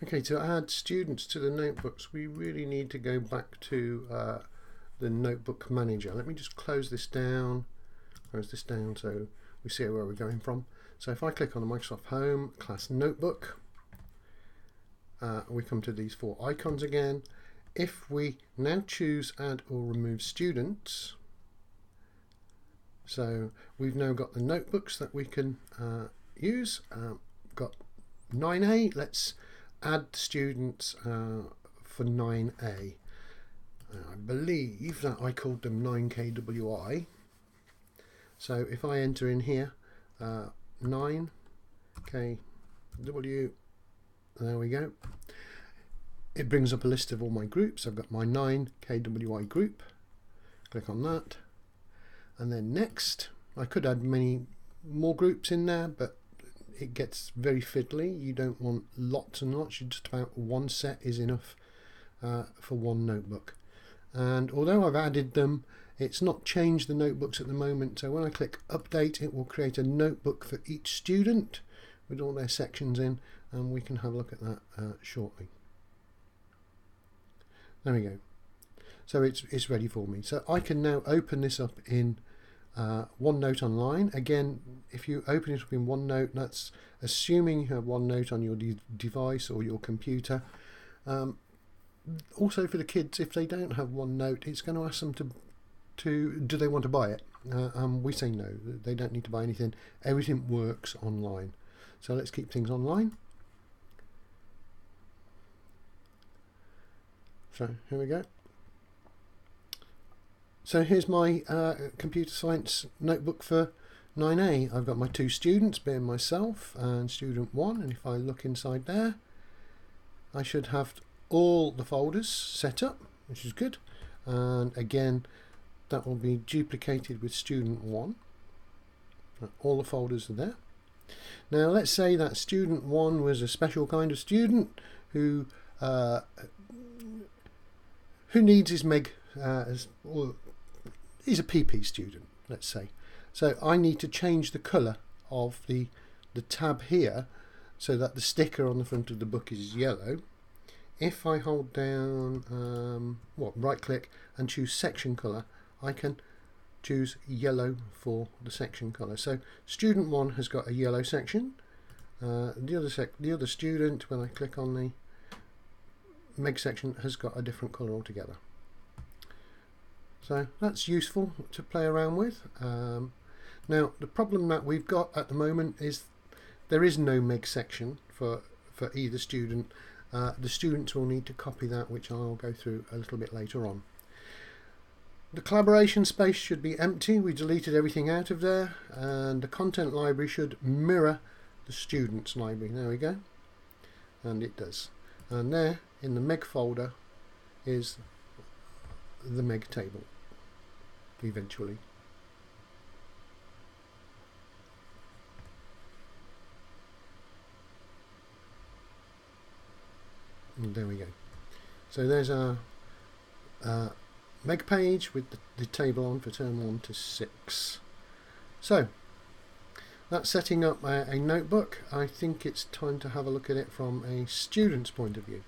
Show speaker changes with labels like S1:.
S1: Okay, to add students to the notebooks, we really need to go back to the notebook manager. Let me just close this down so we see where we're going from. So if I click on the Microsoft Home, Class Notebook, we come to these four icons again. If we now choose Add or Remove Students, so we've now got the notebooks that we can use. Got 9A, let's add students for 9A. I believe that I called them 9KWI. So if I enter in here 9KW, there we go. It brings up a list of all my groups. I've got my 9KWI group. Click on that. And then next, I could add many more groups in there, but it gets very fiddly. You don't want lots and lots. Just about one set is enough for one notebook. And although I've added them, it's not changed the notebooks at the moment. So when I click update, it will create a notebook for each student with all their sections in, and we can have a look at that shortly. There we go. So it's ready for me. So I can now open this up in OneNote Online. Again, if you open it up in OneNote, that's assuming you have OneNote on your device or your computer. Also for the kids, if they don't have OneNote, it's going to ask them to do they want to buy it? We say no, they don't need to buy anything. Everything works online. So let's keep things online. So here we go. So here's my computer science notebook for 9A. I've got my two students, being myself and student 1, and if I look inside there, I should have all the folders set up, which is good. And again, that will be duplicated with student 1. All the folders are there. Now let's say that student 1 was a special kind of student who needs his Meg, or he's a PP student, let's say. So I need to change the colour of the tab here so that the sticker on the front of the book is yellow. If I hold down, right click and choose section colour, I can choose yellow for the section colour. So student 1 has got a yellow section. The other student, when I click on the Meg section, has got a different colour altogether. So that's useful to play around with. Now the problem that we've got at the moment is there is no Meg section for either student. The students will need to copy that, which I'll go through a little bit later on. The collaboration space should be empty. We deleted everything out of there, and the content library should mirror the students library. There we go, and it does. And there in the Meg folder is the Meg table eventually. And there we go. So there's our Meg page with the table on for term 1 to 6. So that's setting up a notebook. I think it's time to have a look at it from a student's point of view.